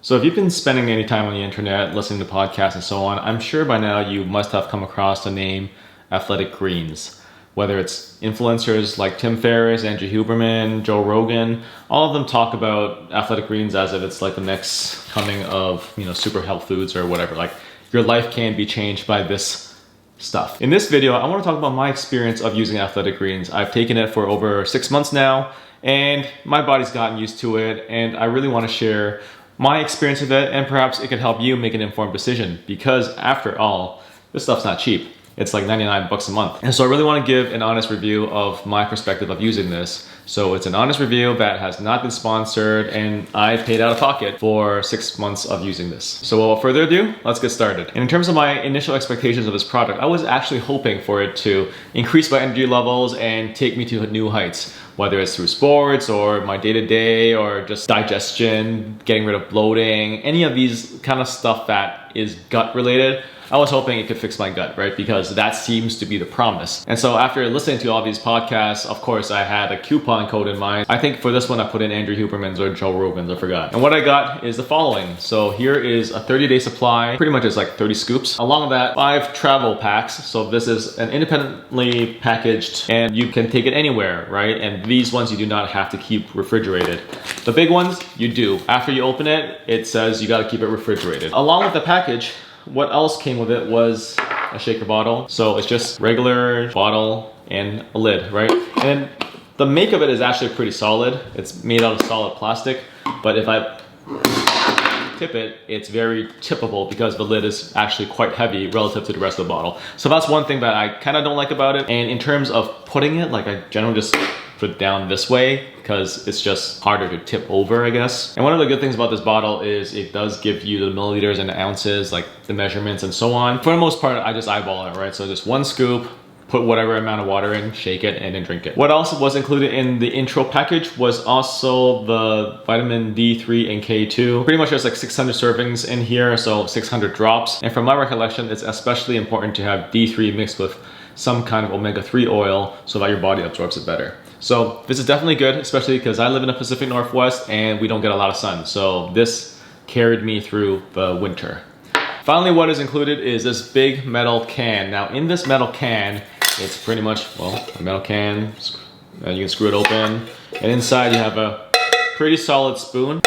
So if you've been spending any time on the internet, listening to podcasts and so on, I'm sure by now you must have come across the name Athletic Greens. Whether it's influencers like Tim Ferriss, Andrew Huberman, Joe Rogan, all of them talk about Athletic Greens as if it's like the next coming of, super health foods or whatever. Like your life can be changed by this stuff. In this video, I want to talk about my experience of using Athletic Greens. I've taken it for over 6 months now, and my body's gotten used to it, and I really want to share my experience with it, and perhaps it can help you make an informed decision, because after all, this stuff's not cheap. It's like 99 bucks a month. And so I really want to give an honest review of my perspective of using this. So it's an honest review that has not been sponsored, and I paid out of pocket for 6 months of using this. So without further ado, let's get started. And in terms of my initial expectations of this product, I was actually hoping for it to increase my energy levels and take me to new heights, whether it's through sports or my day-to-day or just digestion, getting rid of bloating, any of these kind of stuff that is gut related. I was hoping it could fix my gut, right? Because that seems to be the promise. And so after listening to all these podcasts, of course, I had a coupon code in mind. I think for this one, I put in Andrew Huberman's or Joe Rogan's, I forgot. And what I got is the following. So here is a 30-day supply. Pretty much it's like 30 scoops. Along with that, 5 travel packs. So this is an independently packaged, and you can take it anywhere, right? And these ones you do not have to keep refrigerated. The big ones, you do. After you open it, it says you gotta keep it refrigerated. Along with the package, what else came with it was a shaker bottle. So it's just regular bottle and a lid, right? And the make of it is actually pretty solid. It's made out of solid plastic, but if I tip it, it's very tippable because the lid is actually quite heavy relative to the rest of the bottle. So that's one thing that I kind of don't like about it. And in terms of putting it, like I generally just put it down this way because it's just harder to tip over, I guess. And one of the good things about this bottle is it does give you the milliliters and the ounces, like the measurements and so on. For the most part, I just eyeball it, right? So just one scoop, put whatever amount of water in, shake it, and then drink it. What else was included in the intro package was also the vitamin D3 and K2. Pretty much there's like 600 servings in here, so 600 drops. And from my recollection, it's especially important to have D3 mixed with some kind of omega-3 oil so that your body absorbs it better. So this is definitely good, especially because I live in the Pacific Northwest and we don't get a lot of sun. So this carried me through the winter. Finally, what is included is this big metal can. Now in this metal can, it's pretty much, well, a metal can. You can screw it open. And inside you have a pretty solid spoon.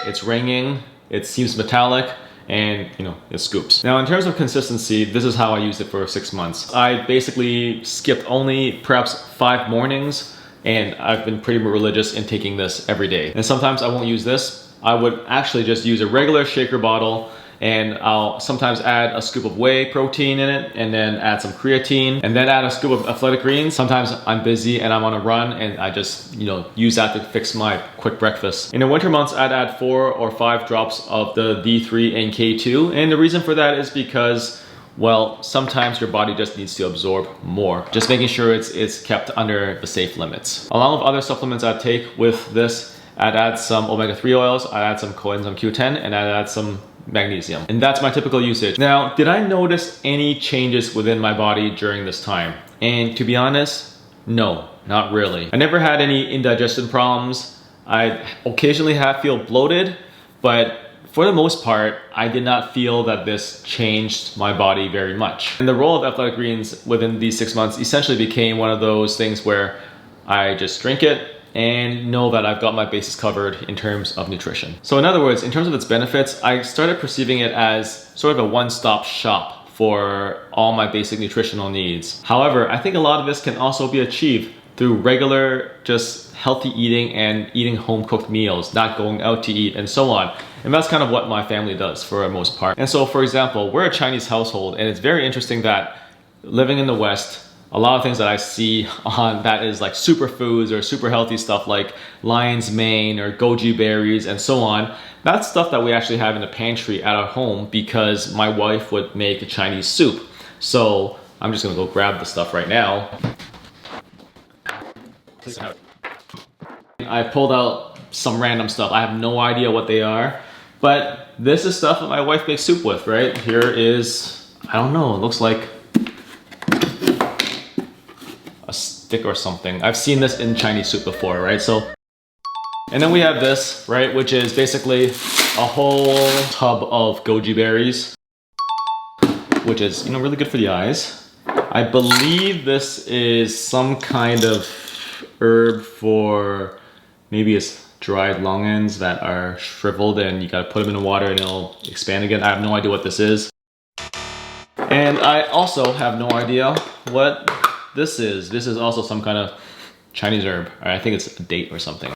It's ringing, it seems metallic, and it scoops. Now in terms of consistency, this is how I used it for 6 months. I basically skipped only perhaps 5 mornings, and I've been pretty religious in taking this every day. And sometimes I won't use this. I would actually just use a regular shaker bottle, and I'll sometimes add a scoop of whey protein in it, and then add some creatine, and then add a scoop of Athletic Greens. Sometimes I'm busy and I'm on a run, and I just use that to fix my quick breakfast. In the winter months, I'd add 4 or 5 drops of the D3 and K2, and the reason for that is because, well, sometimes your body just needs to absorb more. Just making sure it's kept under the safe limits. Along with other supplements I take with this, I'd add some omega-3 oils, I'd add some coenzyme Q10, and I'd add some magnesium. And that's my typical usage. Now, did I notice any changes within my body during this time? And to be honest, no, not really. I never had any indigestion problems. I occasionally feel bloated, but for the most part, I did not feel that this changed my body very much. And the role of Athletic Greens within these 6 months essentially became one of those things where I just drink it and know that I've got my bases covered in terms of nutrition. So in other words, in terms of its benefits, I started perceiving it as sort of a one-stop shop for all my basic nutritional needs. However, I think a lot of this can also be achieved through regular, just healthy eating and eating home-cooked meals, not going out to eat and so on. And that's kind of what my family does for the most part. And so, for example, we're a Chinese household, and it's very interesting that living in the West, a lot of things that I see on that is like superfoods or super healthy stuff like lion's mane or goji berries and so on. That's stuff that we actually have in the pantry at our home because my wife would make a Chinese soup. So I'm just gonna go grab the stuff right now. I pulled out some random stuff. I have no idea what they are, but this is stuff that my wife makes soup with, right? Here is, I don't know, it looks like a stick or something. I've seen this in Chinese soup before, right? So, and then we have this, right, which is basically a whole tub of goji berries, which is, really good for the eyes. I believe this is some kind of herb for, maybe it's dried long ends that are shriveled and you gotta put them in the water and it'll expand again. I have no idea what this is. And I also have no idea what this is. This is also some kind of Chinese herb. I think it's a date or something.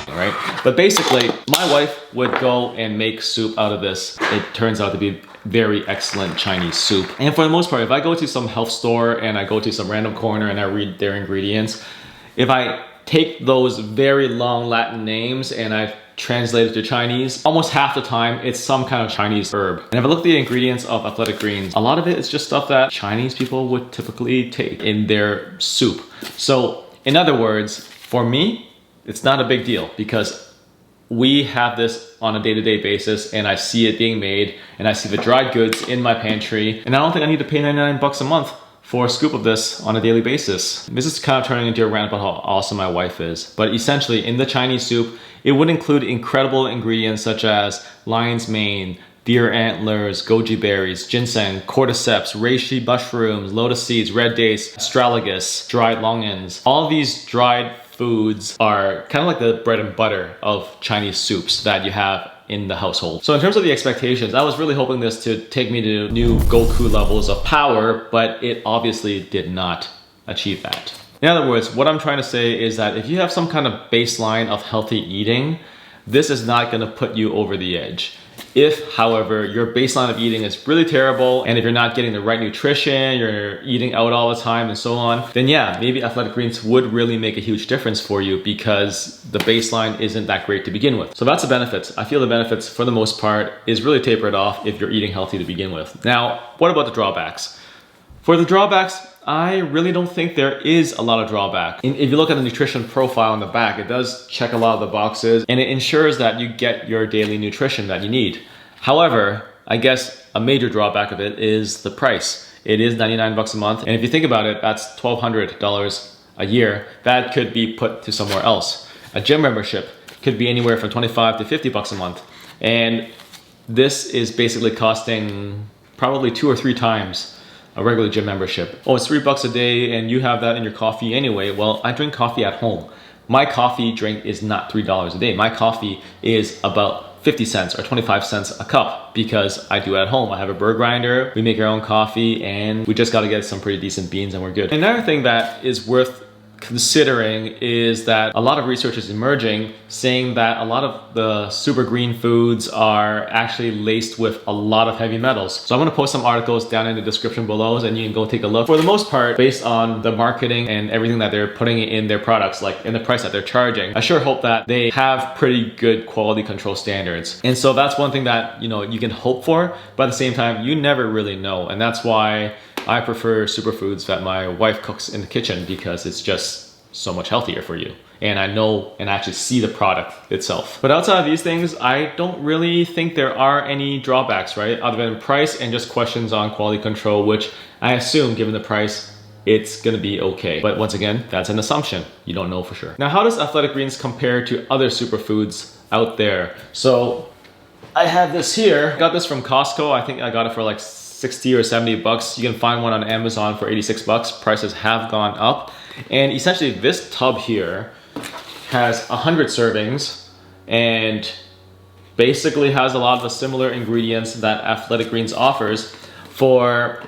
Right? But basically, my wife would go and make soup out of this. It turns out to be very excellent Chinese soup. And for the most part, if I go to some health store and I go to some random corner and I read their ingredients, if I take those very long Latin names and I translate it to Chinese, almost half the time it's some kind of Chinese herb. And if I look at the ingredients of athletic greens, a lot of it is just stuff that Chinese people would typically take in their soup. So in other words, for me, it's not a big deal because we have this on a day-to-day basis and I see it being made and I see the dried goods in my pantry and I don't think I need to pay 99 bucks a month for a scoop of this on a daily basis. This is kind of turning into a rant about how awesome my wife is. But essentially in the Chinese soup, it would include incredible ingredients such as lion's mane, deer antlers, goji berries, ginseng, cordyceps, reishi mushrooms, lotus seeds, red dates, astragalus, dried long ends. All of these dried foods are kind of like the bread and butter of Chinese soups that you have in the household. So in terms of the expectations, I was really hoping this to take me to new Goku levels of power, but it obviously did not achieve that. In other words, what I'm trying to say is that if you have some kind of baseline of healthy eating, this is not going to put you over the edge. If, however, your baseline of eating is really terrible, and if you're not getting the right nutrition, you're eating out all the time and so on, then yeah, maybe athletic greens would really make a huge difference for you because the baseline isn't that great to begin with. So that's the benefits. I feel the benefits, for the most part, is really tapered off if you're eating healthy to begin with. Now, what about the drawbacks? For the drawbacks, I really don't think there is a lot of drawback. If you look at the nutrition profile on the back, it does check a lot of the boxes and it ensures that you get your daily nutrition that you need. However, I guess a major drawback of it is the price. It is 99 bucks a month. And if you think about it, that's $1,200 a year. That could be put to somewhere else. A gym membership could be anywhere from 25 to 50 bucks a month. And this is basically costing probably 2 or 3 times a regular gym membership. Oh, it's $3 a day and you have that in your coffee anyway. Well, I drink coffee at home. My coffee drink is not $3 a day. My coffee is about 50 cents or 25 cents a cup because I do it at home. I have a burr grinder, we make our own coffee, and we just gotta get some pretty decent beans and we're good. Another thing that is worth considering is that a lot of research is emerging saying that a lot of the super green foods are actually laced with a lot of heavy metals. So I'm going to post some articles down in the description below and you can go take a look. For the most part, based on the marketing and everything that they're putting in their products, like in the price that they're charging, I sure hope that they have pretty good quality control standards. And so that's one thing that you can hope for, but at the same time, you never really know. And that's why I prefer superfoods that my wife cooks in the kitchen because it's just so much healthier for you. And I know and actually see the product itself. But outside of these things, I don't really think there are any drawbacks, right? Other than price and just questions on quality control, which I assume given the price, it's gonna be okay. But once again, that's an assumption. You don't know for sure. Now, how does athletic greens compare to other superfoods out there? So I have this here. I got this from Costco. I think I got it for like 60 or 70 bucks. You can find one on Amazon for 86 bucks. Prices have gone up. And essentially this tub here has 100 servings and basically has a lot of the similar ingredients that Athletic Greens offers for,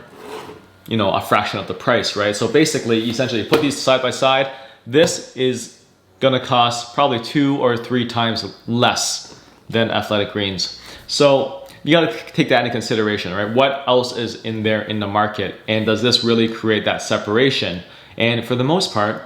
a fraction of the price, right? So basically, essentially put these side by side, this is gonna cost probably 2 or 3 times less than Athletic Greens. So you gotta take that into consideration, right? What else is in there in the market? And does this really create that separation? And for the most part,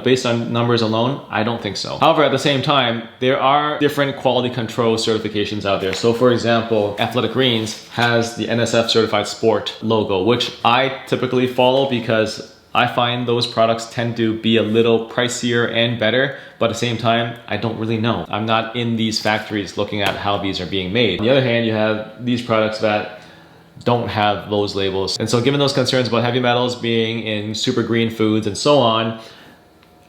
based on numbers alone, I don't think so. However, at the same time, there are different quality control certifications out there. So for example, Athletic Greens has the NSF Certified Sport logo, which I typically follow because I find those products tend to be a little pricier and better, but at the same time, I don't really know. I'm not in these factories looking at how these are being made. On the other hand, you have these products that don't have those labels. And so given those concerns about heavy metals being in super green foods and so on,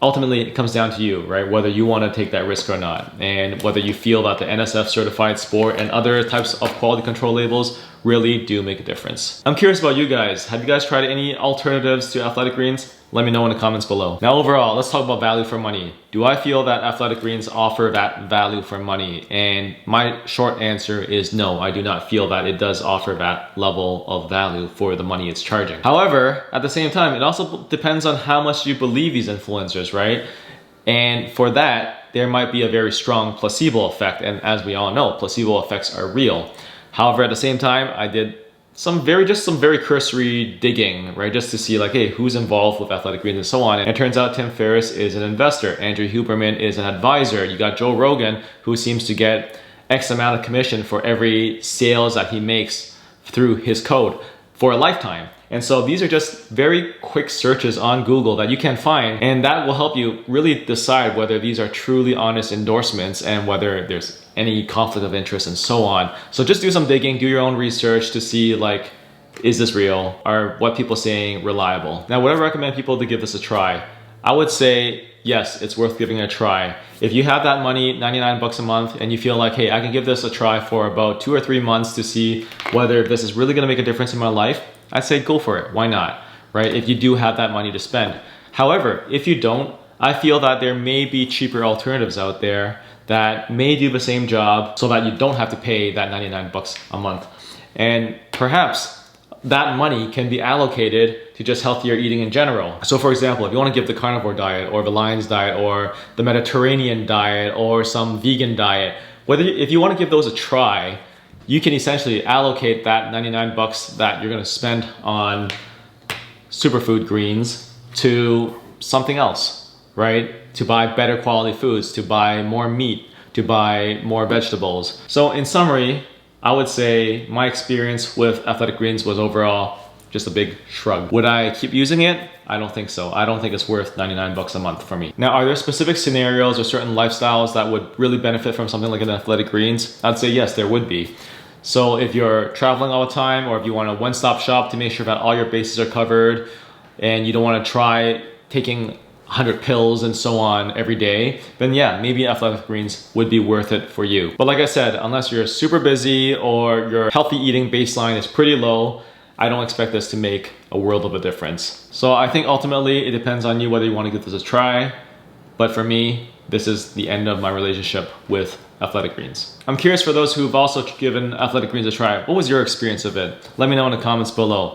ultimately it comes down to you, right? Whether you want to take that risk or not, and whether you feel that the NSF certified sport and other types of quality control labels really do make a difference. I'm curious about you guys. Have you guys tried any alternatives to athletic greens? Let me know in the comments below. Now overall, let's talk about value for money. Do I feel that athletic greens offer that value for money? And my short answer is no, I do not feel that it does offer that level of value for the money it's charging. However, at the same time, it also depends on how much you believe these influencers, right? And for that, there might be a very strong placebo effect. And as we all know, placebo effects are real. However, at the same time, I did some very cursory digging, right? Just to see like, hey, who's involved with athletic greens and so on. And it turns out Tim Ferriss is an investor. Andrew Huberman is an advisor. You got Joe Rogan, who seems to get X amount of commission for every sales that he makes through his code for a lifetime. And so these are just very quick searches on Google that you can find, and that will help you really decide whether these are truly honest endorsements and whether there's any conflict of interest and so on. So just do some digging, do your own research to see like, is this real? Are what people saying reliable? Now, would I recommend people to give this a try? I would say, yes, it's worth giving it a try. If you have that money, 99 bucks a month, and you feel like, hey, I can give this a try for about 2 or 3 months to see whether this is really gonna make a difference in my life, I'd say go for it. Why not, right? If you do have that money to spend. However, if you don't, I feel that there may be cheaper alternatives out there that may do the same job so that you don't have to pay that 99 bucks a month. And perhaps that money can be allocated to just healthier eating in general. So for example, if you want to give the carnivore diet or the Lions diet or the Mediterranean diet or some vegan diet, if you want to give those a try, you can essentially allocate that 99 bucks that you're going to spend on superfood greens to something else, right? To buy better quality foods, to buy more meat, to buy more vegetables. So in summary, I would say my experience with athletic greens was overall just a big shrug. Would I keep using it? I don't think so. I don't think it's worth 99 bucks a month for me. Now, are there specific scenarios or certain lifestyles that would really benefit from something like an athletic greens? I'd say yes, there would be. So if you're traveling all the time, or if you want a one-stop shop to make sure that all your bases are covered and you don't want to try taking 100 pills and so on every day, then yeah, maybe athletic greens would be worth it for you. But like I said, unless you're super busy or your healthy eating baseline is pretty low, I don't expect this to make a world of a difference. So I think ultimately it depends on you whether you want to give this a try. But for me, this is the end of my relationship with athletic greens. I'm curious for those who've also given athletic greens a try. What was your experience of it? Let me know in the comments below.